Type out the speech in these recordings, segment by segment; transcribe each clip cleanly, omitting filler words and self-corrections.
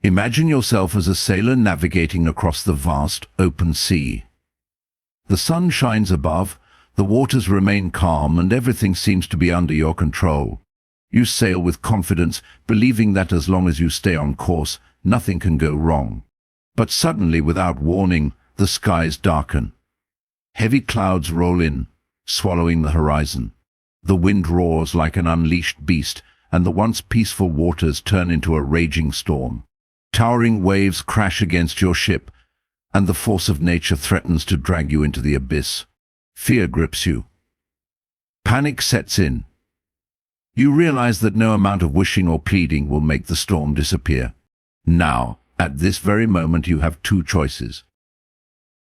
Imagine yourself as a sailor navigating across the vast, open sea. The sun shines above, the waters remain calm, and everything seems to be under your control. You sail with confidence, believing that as long as you stay on course, nothing can go wrong. But suddenly, without warning, the skies darken. Heavy clouds roll in, swallowing the horizon. The wind roars like an unleashed beast, and the once peaceful waters turn into a raging storm. Towering waves crash against your ship, and the force of nature threatens to drag you into the abyss. Fear grips you. Panic sets in. You realize that no amount of wishing or pleading will make the storm disappear. Now, at this very moment, you have two choices.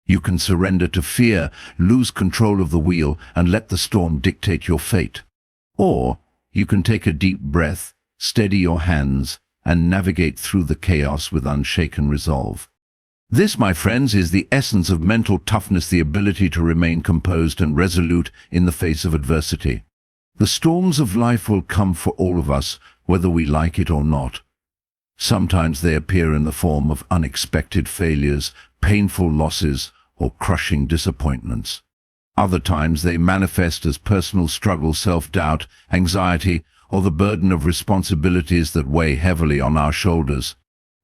You can surrender to fear, lose control of the wheel, and let the storm dictate your fate. Or you can take a deep breath, steady your hands, and navigate through the chaos with unshaken resolve. This, my friends, is the essence of mental toughness, the ability to remain composed and resolute in the face of adversity. The storms of life will come for all of us, whether we like it or not. Sometimes they appear in the form of unexpected failures, painful losses, or crushing disappointments. Other times they manifest as personal struggles, self-doubt, anxiety, or the burden of responsibilities that weigh heavily on our shoulders.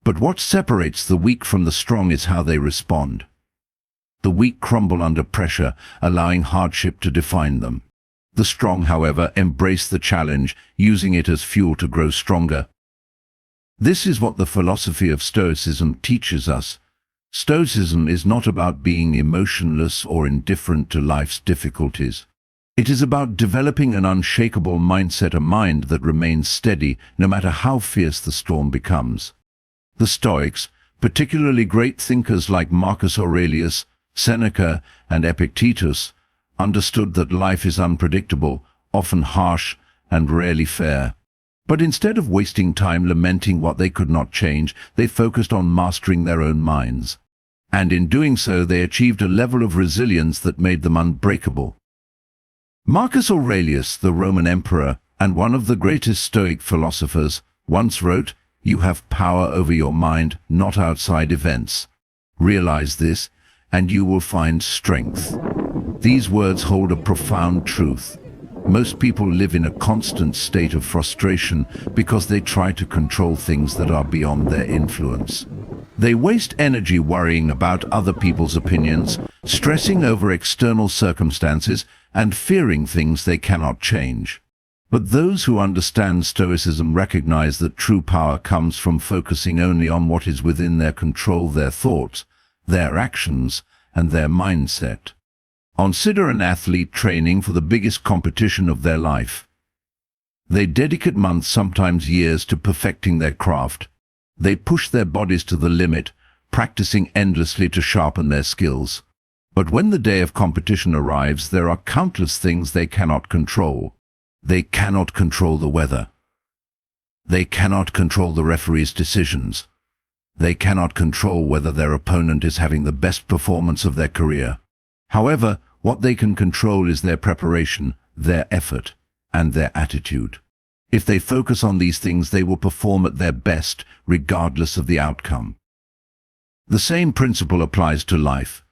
But what separates the weak from the strong is how they respond. The weak crumble under pressure, allowing hardship to define them. The strong, however, embrace the challenge, using it as fuel to grow stronger. This is what the philosophy of Stoicism teaches us. Stoicism is not about being emotionless or indifferent to life's difficulties. It is about developing an unshakable mindset, a mind that remains steady no matter how fierce the storm becomes. The Stoics, particularly great thinkers like Marcus Aurelius, Seneca, and Epictetus, understood that life is unpredictable, often harsh, and rarely fair. But instead of wasting time lamenting what they could not change, they focused on mastering their own minds. And in doing so, they achieved a level of resilience that made them unbreakable. Marcus Aurelius, the Roman emperor and one of the greatest Stoic philosophers, once wrote, "You have power over your mind, not outside events. Realize this, and you will find strength." These words hold a profound truth. Most people live in a constant state of frustration because they try to control things that are beyond their influence. They waste energy worrying about other people's opinions, stressing over external circumstances, and fearing things they cannot change. But those who understand Stoicism recognize that true power comes from focusing only on what is within their control, their thoughts, their actions, and their mindset. Consider an athlete training for the biggest competition of their life. They dedicate months, sometimes years, to perfecting their craft. They push their bodies to the limit, practicing endlessly to sharpen their skills. But when the day of competition arrives, there are countless things they cannot control. They cannot control the weather. They cannot control the referee's decisions. They cannot control whether their opponent is having the best performance of their career. However, what they can control is their preparation, their effort, and their attitude. If they focus on these things, they will perform at their best, regardless of the outcome. The same principle applies to life.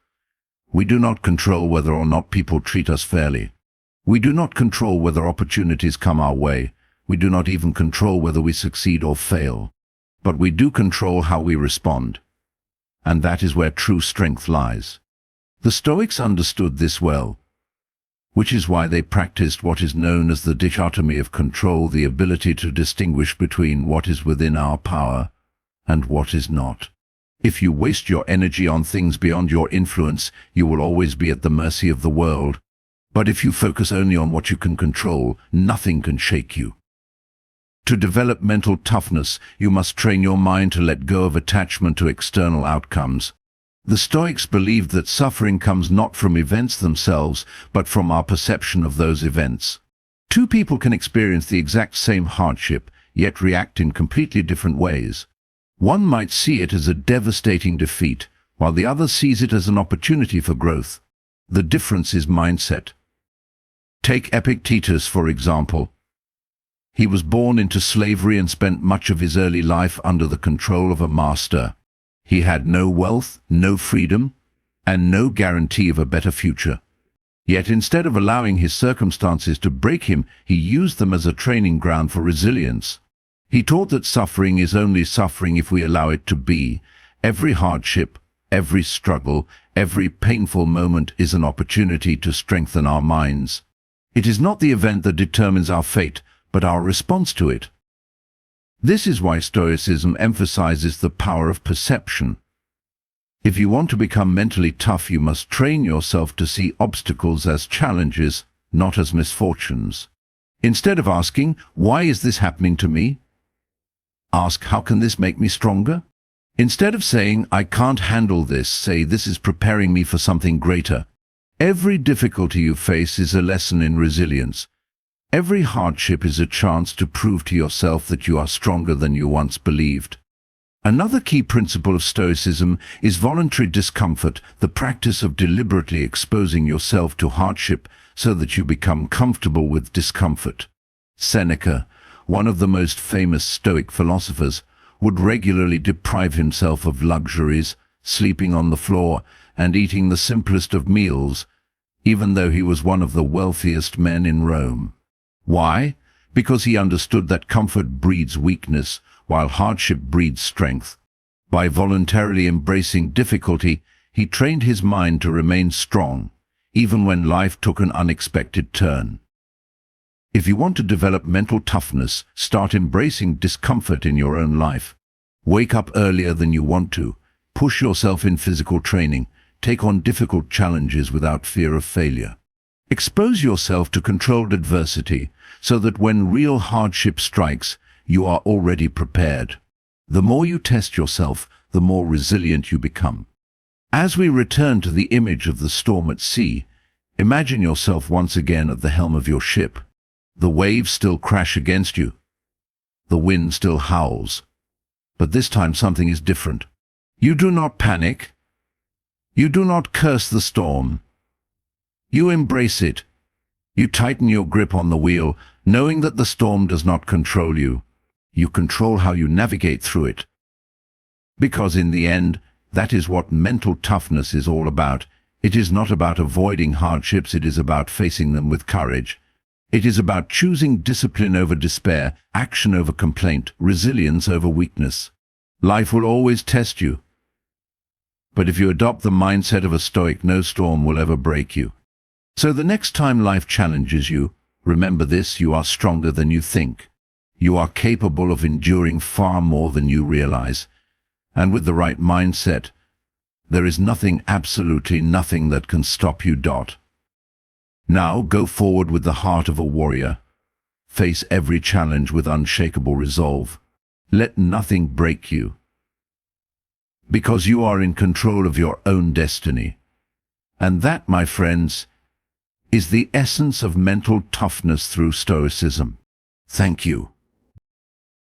We do not control whether or not people treat us fairly. We do not control whether opportunities come our way. We do not even control whether we succeed or fail. But we do control how we respond. And that is where true strength lies. The Stoics understood this well, which is why they practiced what is known as the dichotomy of control, the ability to distinguish between what is within our power and what is not. If you waste your energy on things beyond your influence, you will always be at the mercy of the world. But if you focus only on what you can control, nothing can shake you. To develop mental toughness, you must train your mind to let go of attachment to external outcomes. The Stoics believed that suffering comes not from events themselves, but from our perception of those events. Two people can experience the exact same hardship, yet react in completely different ways. One might see it as a devastating defeat, while the other sees it as an opportunity for growth. The difference is mindset. Take Epictetus, for example. He was born into slavery and spent much of his early life under the control of a master. He had no wealth, no freedom, and no guarantee of a better future. Yet instead of allowing his circumstances to break him, he used them as a training ground for resilience. He taught that suffering is only suffering if we allow it to be. Every hardship, every struggle, every painful moment is an opportunity to strengthen our minds. It is not the event that determines our fate, but our response to it. This is why Stoicism emphasizes the power of perception. If you want to become mentally tough, you must train yourself to see obstacles as challenges, not as misfortunes. Instead of asking, "Why is this happening to me?" ask, "How can this make me stronger?" Instead of saying, "I can't handle this," say, "This is preparing me for something greater." Every difficulty you face is a lesson in resilience. Every hardship is a chance to prove to yourself that you are stronger than you once believed. Another key principle of Stoicism is voluntary discomfort, the practice of deliberately exposing yourself to hardship so that you become comfortable with discomfort. Seneca, one of the most famous Stoic philosophers, would regularly deprive himself of luxuries, sleeping on the floor, and eating the simplest of meals, even though he was one of the wealthiest men in Rome. Why? Because he understood that comfort breeds weakness, while hardship breeds strength. By voluntarily embracing difficulty, he trained his mind to remain strong, even when life took an unexpected turn. If you want to develop mental toughness, start embracing discomfort in your own life. Wake up earlier than you want to. Push yourself in physical training. Take on difficult challenges without fear of failure. Expose yourself to controlled adversity so that when real hardship strikes, you are already prepared. The more you test yourself, the more resilient you become. As we return to the image of the storm at sea, imagine yourself once again at the helm of your ship. The waves still crash against you. The wind still howls. But this time something is different. You do not panic. You do not curse the storm. You embrace it. You tighten your grip on the wheel, knowing that the storm does not control you. You control how you navigate through it. Because in the end, that is what mental toughness is all about. It is not about avoiding hardships, it is about facing them with courage. It is about choosing discipline over despair, action over complaint, resilience over weakness. Life will always test you. But if you adopt the mindset of a Stoic, no storm will ever break you. So the next time life challenges you, remember this: you are stronger than you think. You are capable of enduring far more than you realize. And with the right mindset, there is nothing, absolutely nothing, that can stop you. Now go forward with the heart of a warrior. Face every challenge with unshakable resolve. Let nothing break you. Because you are in control of your own destiny. And that, my friends, is the essence of mental toughness through Stoicism. Thank you.